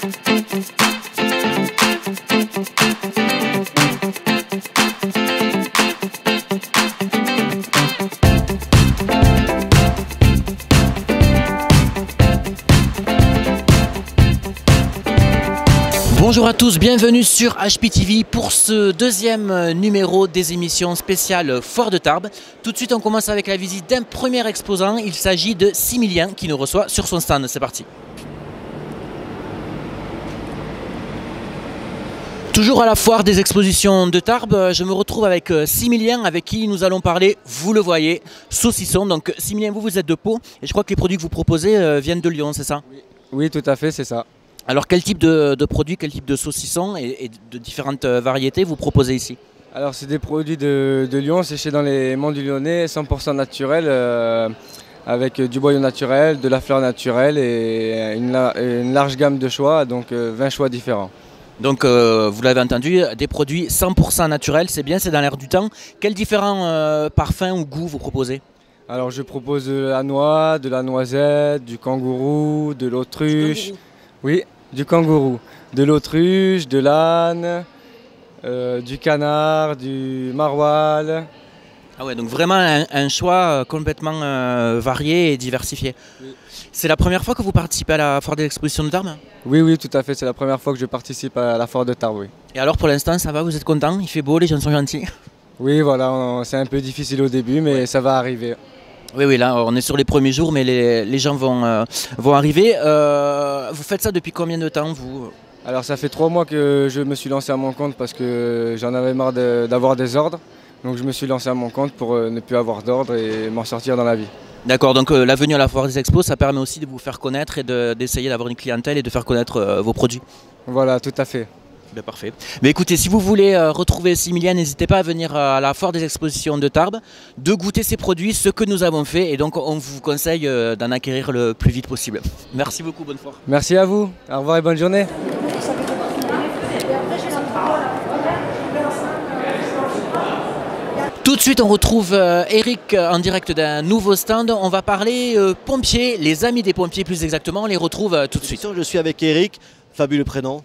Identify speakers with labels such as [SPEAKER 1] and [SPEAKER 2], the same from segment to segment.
[SPEAKER 1] Bonjour à tous, bienvenue sur HPTV pour ce deuxième numéro des émissions spéciales Foire de Tarbes. Tout de suite on commence avec la visite d'un premier exposant, il s'agit de Similien qui nous reçoit sur son stand, c'est parti. Toujours à la foire des expositions de Tarbes, je me retrouve avec Similien avec qui nous allons parler, vous le voyez, saucisson. Donc Similien, vous êtes de Pau et je crois que les produits que vous proposez viennent de Lyon, c'est ça?
[SPEAKER 2] Oui, tout à fait, c'est ça.
[SPEAKER 1] Alors quel type de produits, quel type de saucisson et de différentes variétés vous proposez ici?
[SPEAKER 2] Alors c'est des produits de Lyon, séchés dans les monts du Lyonnais, 100% naturels, avec du boyau naturel, de la fleur naturelle et une large gamme de choix, donc 20 choix différents.
[SPEAKER 1] Donc vous l'avez entendu, des produits 100% naturels, c'est bien, c'est dans l'air du temps. Quels différents parfums ou goûts vous proposez?
[SPEAKER 2] Alors je propose de la noix, de la noisette, du kangourou, de l'autruche. Oui, du kangourou, de l'autruche, de l'âne, du canard, du maroilles.
[SPEAKER 1] Ah ouais, donc vraiment un choix complètement varié et diversifié. Oui. C'est la première fois que vous participez à la foire des expositions de Tarbes?
[SPEAKER 2] Oui, oui, tout à fait, c'est la première fois que je participe à la foire de Tarbes, oui.
[SPEAKER 1] Et alors pour l'instant, ça va, vous êtes content? Il fait beau, les gens sont gentils?
[SPEAKER 2] Oui, voilà, c'est un peu difficile au début, mais ouais, ça va arriver.
[SPEAKER 1] Oui, oui, là on est sur les premiers jours, mais les gens vont arriver. Vous faites ça depuis combien de temps, vous?
[SPEAKER 2] Alors ça fait 3 mois que je me suis lancé à mon compte parce que j'en avais marre d'avoir des ordres. Donc je me suis lancé à mon compte pour ne plus avoir d'ordre et m'en sortir dans la vie.
[SPEAKER 1] D'accord, donc la venue à la foire des expos, ça permet aussi de vous faire connaître et d'essayer d'avoir une clientèle et de faire connaître vos produits.
[SPEAKER 2] Voilà, tout à fait.
[SPEAKER 1] Ben parfait. Mais écoutez, si vous voulez retrouver Similien, n'hésitez pas à venir à la foire des expositions de Tarbes, de goûter ces produits, ce que nous avons fait, et donc on vous conseille d'en acquérir le plus vite possible. Merci beaucoup, bonne foire.
[SPEAKER 2] Merci à vous, au revoir et bonne journée.
[SPEAKER 1] Tout de suite, on retrouve Eric en direct d'un nouveau stand. On va parler pompiers, les amis des pompiers plus exactement. On les retrouve tout de suite.
[SPEAKER 3] Je suis avec Eric, fabuleux prénom.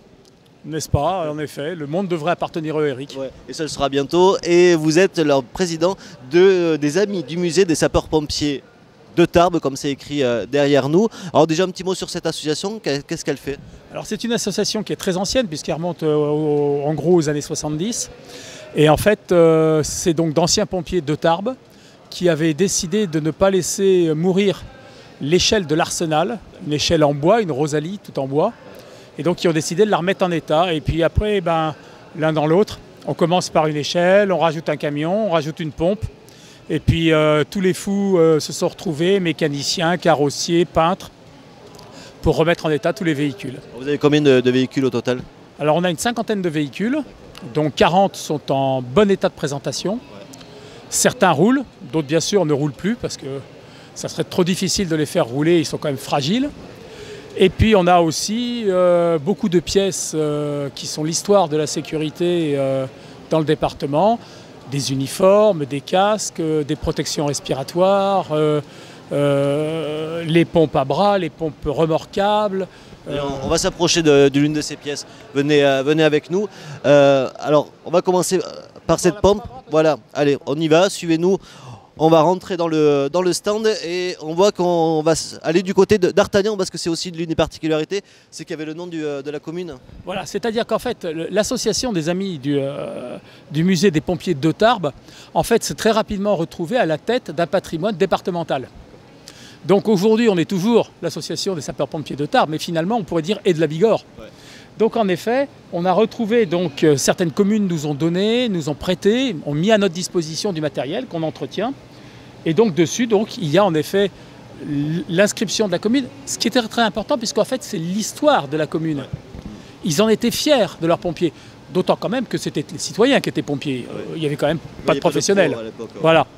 [SPEAKER 4] N'est-ce pas? En effet, le monde devrait appartenir à Eric.
[SPEAKER 3] Ouais, et ça le sera bientôt. Et vous êtes le président des amis du musée des sapeurs-pompiers de Tarbes, comme c'est écrit derrière nous. Alors déjà un petit mot sur cette association, qu'est-ce qu'elle fait?
[SPEAKER 4] Alors c'est une association qui est très ancienne puisqu'elle remonte en gros aux années 70. Et en fait, c'est donc d'anciens pompiers de Tarbes qui avaient décidé de ne pas laisser mourir l'échelle de l'Arsenal, une échelle en bois, une Rosalie tout en bois. Et donc ils ont décidé de la remettre en état. Et puis après, l'un dans l'autre, on commence par une échelle, on rajoute un camion, on rajoute une pompe. Et puis tous les fous se sont retrouvés, mécaniciens, carrossiers, peintres, pour remettre en état tous les véhicules.
[SPEAKER 3] Vous avez combien de véhicules au total?
[SPEAKER 4] Alors on a une 50aine de véhicules, dont 40 sont en bon état de présentation. Ouais. Certains roulent, d'autres bien sûr ne roulent plus parce que ça serait trop difficile de les faire rouler, ils sont quand même fragiles. Et puis on a aussi beaucoup de pièces qui sont l'histoire de la sécurité dans le département, des uniformes, des casques, des protections respiratoires, les pompes à bras, les pompes remorquables.
[SPEAKER 3] On va s'approcher de l'une de ces pièces. Venez avec nous. Alors on va commencer par cette pompe. Voilà, allez, on y va, suivez-nous. On va rentrer dans le stand et on voit qu'on va aller du côté d'Artagnan parce que c'est aussi l'une des particularités, c'est qu'il y avait le nom de la commune.
[SPEAKER 4] Voilà, c'est-à-dire qu'en fait, l'association des amis du musée des pompiers de Tarbes, en fait, s'est très rapidement retrouvée à la tête d'un patrimoine départemental. Donc aujourd'hui, on est toujours l'association des sapeurs-pompiers de Tarbes, mais finalement, on pourrait dire et de la Bigorre. Ouais. Donc en effet, on a retrouvé, donc certaines communes nous ont donné, nous ont prêté, ont mis à notre disposition du matériel qu'on entretient. Et donc dessus, il y a en effet l'inscription de la commune, ce qui était très important puisqu'en fait c'est l'histoire de la commune. Ils en étaient fiers de leurs pompiers, d'autant quand même que c'était les citoyens qui étaient pompiers. Il n'y avait quand même pas de professionnels. Voilà.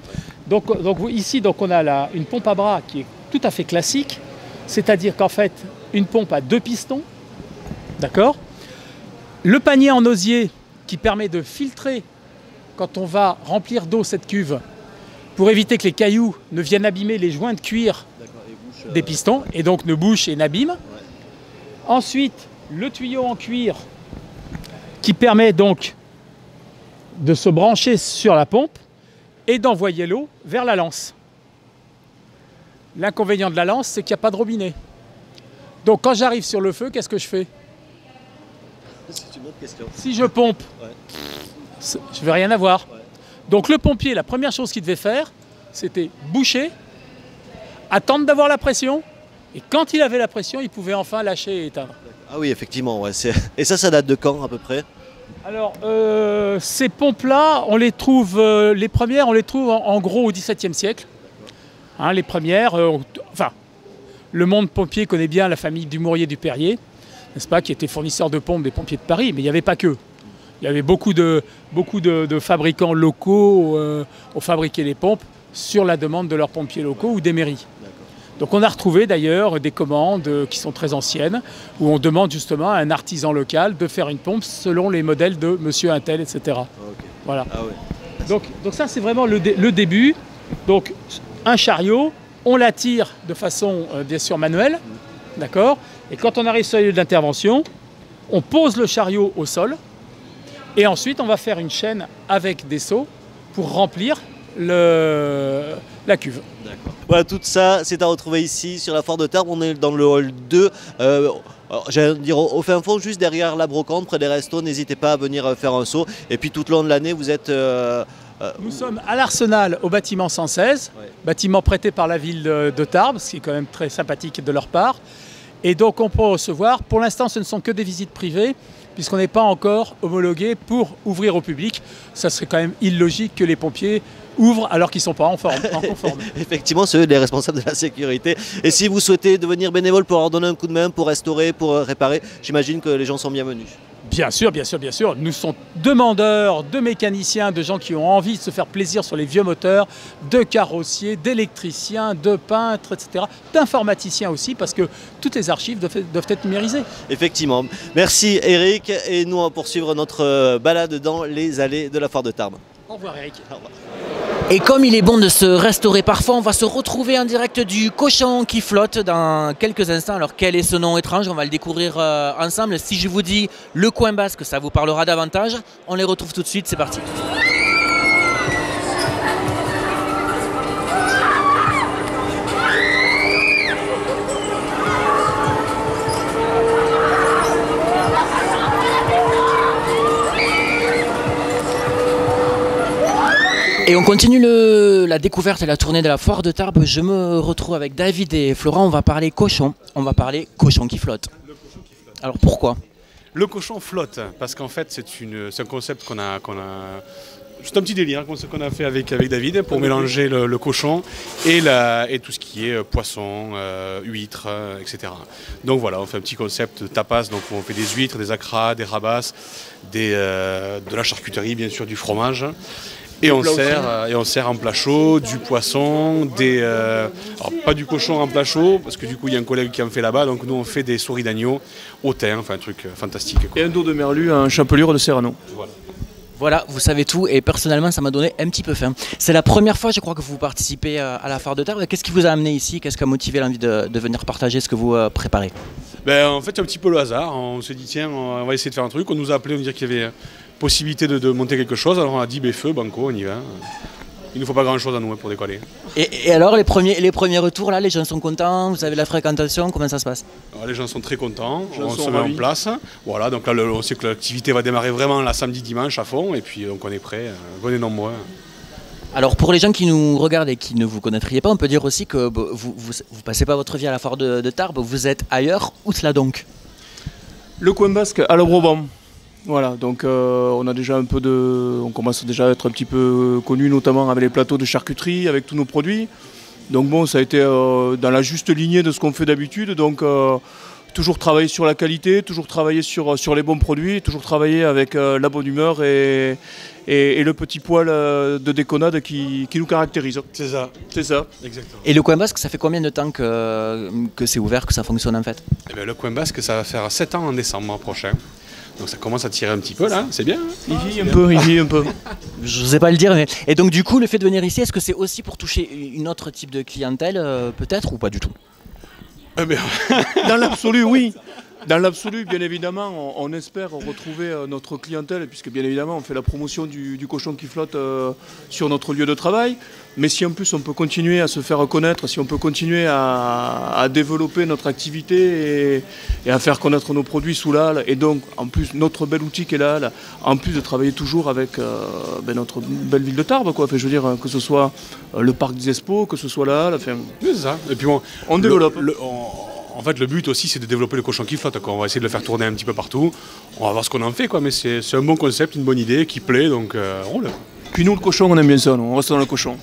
[SPEAKER 4] Donc ici on a une pompe à bras qui est tout à fait classique, c'est-à-dire qu'en fait une pompe à 2 pistons, d'accord. Le panier en osier qui permet de filtrer quand on va remplir d'eau cette cuve, pour éviter que les cailloux ne viennent abîmer les joints de cuir des pistons et donc ne bouchent et n'abîment. Ouais. Ensuite, le tuyau en cuir qui permet donc de se brancher sur la pompe et d'envoyer l'eau vers la lance. L'inconvénient de la lance, c'est qu'il n'y a pas de robinet. Donc quand j'arrive sur le feu, qu'est-ce que je fais?
[SPEAKER 3] C'est une autre question.
[SPEAKER 4] Si je pompe, je ne vais rien avoir. Donc le pompier, la première chose qu'il devait faire, c'était boucher, attendre d'avoir la pression, et quand il avait la pression, il pouvait enfin lâcher et éteindre.
[SPEAKER 3] Ah oui, effectivement. Ouais, et ça date de quand à peu près?
[SPEAKER 4] Alors, ces pompes-là, on les trouve, les premières, on les trouve en gros au XVIIe siècle. Hein, les premières, enfin, le monde pompier connaît bien la famille Dumouriez du Perrier, n'est-ce pas, qui était fournisseur de pompes des pompiers de Paris, mais il n'y avait pas que. Il y avait beaucoup de fabricants locaux ont fabriqué les pompes sur la demande de leurs pompiers locaux ou des mairies. Donc on a retrouvé d'ailleurs des commandes qui sont très anciennes, où on demande justement à un artisan local de faire une pompe selon les modèles de monsieur Intel, etc. Ah, okay. Voilà. Ah, ouais. Donc ça c'est vraiment le début. Donc un chariot, on l'attire de façon bien sûr manuelle, d'accord. Et quand on arrive sur le lieu d'intervention, on pose le chariot au sol, et ensuite on va faire une chaîne avec des seaux pour remplir la cuve.
[SPEAKER 3] Voilà, tout ça, c'est à retrouver ici sur la foire de Tarbes. On est dans le hall 2. J'allais dire au fin fond, juste derrière la brocante, près des restos. N'hésitez pas à venir faire un saut. Et puis tout au long de l'année, vous êtes...
[SPEAKER 4] Nous sommes à l'Arsenal, au bâtiment 116, bâtiment prêté par la ville de Tarbes, ce qui est quand même très sympathique de leur part. Et donc on peut recevoir, pour l'instant ce ne sont que des visites privées, puisqu'on n'est pas encore homologué pour ouvrir au public. Ça serait quand même illogique que les pompiers ouvrent alors qu'ils ne sont pas en conforme.
[SPEAKER 3] Effectivement, c'est eux les responsables de la sécurité. Et si vous souhaitez devenir bénévole pour leur donner un coup de main, pour restaurer, pour réparer, j'imagine que les gens sont bienvenus.
[SPEAKER 4] Bien sûr, bien sûr, bien sûr. Nous sommes demandeurs de mécaniciens, de gens qui ont envie de se faire plaisir sur les vieux moteurs, de carrossiers, d'électriciens, de peintres, etc. D'informaticiens aussi, parce que toutes les archives doivent être numérisées.
[SPEAKER 3] Effectivement. Merci Eric. Et nous, on va poursuivre notre balade dans les allées de la foire de Tarbes.
[SPEAKER 4] Au revoir Eric.
[SPEAKER 3] Au revoir.
[SPEAKER 1] Et comme il est bon de se restaurer parfois, on va se retrouver en direct du cochon qui flotte dans quelques instants. Alors quel est ce nom étrange? On va le découvrir ensemble. Si je vous dis le coin basque, ça vous parlera davantage. On les retrouve tout de suite, c'est parti. Et on continue la découverte et la tournée de la foire de Tarbes. Je me retrouve avec David et Florent. On va parler cochon. On va parler cochon qui flotte. Le cochon qui flotte. Alors pourquoi?
[SPEAKER 5] Le cochon flotte parce qu'en fait c'est un concept qu'on a c'est un petit délire qu'on a fait avec David pour mélanger le cochon et tout ce qui est poisson, huîtres, etc. Donc voilà, on fait un petit concept de tapas, donc on fait des huîtres, des acras, des rabasses, de la charcuterie, bien sûr, du fromage. Et on sert en plat chaud, du poisson, alors pas du cochon en plat chaud, parce que du coup il y a un collègue qui en fait là-bas, donc nous on fait des souris d'agneau au thym, enfin un truc fantastique, quoi.
[SPEAKER 2] Et un dos de merlu, un chapelure de serrano.
[SPEAKER 1] Voilà, vous savez tout et personnellement ça m'a donné un petit peu faim. C'est la première fois je crois que vous participez à la foire de Tarbes. Qu'est-ce qui vous a amené ici? Qu'est-ce qui a motivé l'envie de venir partager ce que vous préparez?
[SPEAKER 5] En fait c'est un petit peu le hasard, on s'est dit tiens on va essayer de faire un truc, on nous a appelé, on nous dit qu'il y avait possibilité de monter quelque chose, alors on a dit feu, banco, on y va. Il ne faut pas grand chose à nous pour décoller.
[SPEAKER 1] Et alors les premiers retours là, les gens sont contents, vous avez la fréquentation, comment ça se passe?
[SPEAKER 5] Alors, les gens sont très contents, on se met en place. Voilà, donc là on sait que l'activité va démarrer vraiment là samedi, dimanche à fond, et puis donc on est prêts, venez nombreux.
[SPEAKER 1] Alors pour les gens qui nous regardent et qui ne vous connaîtriez pas, on peut dire aussi que vous passez pas votre vie à la foire de Tarbes, vous êtes ailleurs, où cela donc?
[SPEAKER 2] Le coin basque à l'Obroban. Voilà, donc on commence déjà à être un petit peu connu, notamment avec les plateaux de charcuterie, avec tous nos produits. Donc bon, ça a été dans la juste lignée de ce qu'on fait d'habitude. Donc toujours travailler sur la qualité, toujours travailler sur les bons produits, toujours travailler avec la bonne humeur et le petit poil de déconnade qui nous caractérise.
[SPEAKER 5] C'est ça.
[SPEAKER 2] C'est ça.
[SPEAKER 5] Exactement.
[SPEAKER 1] Et le coin basque, ça fait combien de temps que c'est ouvert, que ça fonctionne en fait?
[SPEAKER 5] Le coin basque, ça va faire 7 ans en décembre prochain. Donc ça commence à tirer un petit peu là, c'est bien.
[SPEAKER 2] Il vit un peu.
[SPEAKER 1] Je ne sais pas le dire, mais... Et donc du coup, le fait de venir ici, est-ce que c'est aussi pour toucher une autre type de clientèle peut-être ou pas du tout?
[SPEAKER 2] Dans l'absolu, oui.
[SPEAKER 6] Dans l'absolu, bien évidemment, on espère retrouver notre clientèle, puisque bien évidemment, on fait la promotion du cochon qui flotte sur notre lieu de travail. Mais si en plus on peut continuer à se faire connaître, si on peut continuer à développer notre activité et à faire connaître nos produits sous la halle, et donc en plus notre bel outil qu'est la halle, en plus de travailler toujours avec notre belle ville de Tarbes, quoi. Enfin, je veux dire, que ce soit le parc des Expos, que ce soit la halle, enfin,
[SPEAKER 5] C'est ça. Et puis bon,
[SPEAKER 6] on développe.
[SPEAKER 5] En fait, le but aussi, c'est de développer le cochon qui flotte, quoi. On va essayer de le faire tourner un petit peu partout. On va voir ce qu'on en fait, quoi. Mais c'est un bon concept, une bonne idée qui plaît, donc roule.
[SPEAKER 6] Puis nous, le cochon, on aime bien ça, nous. On reste dans le cochon.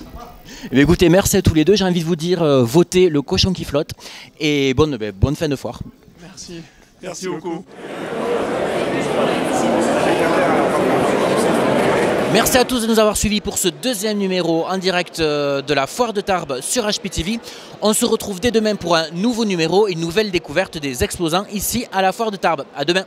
[SPEAKER 1] Eh bien, écoutez, merci à tous les deux. J'ai envie de vous dire, votez le cochon qui flotte. Et bonne fin de foire.
[SPEAKER 6] Merci. Merci beaucoup.
[SPEAKER 1] Merci à tous de nous avoir suivis pour ce deuxième numéro en direct de la Foire de Tarbes sur HPTV. On se retrouve dès demain pour un nouveau numéro, une nouvelle découverte des exposants ici à la Foire de Tarbes. À demain.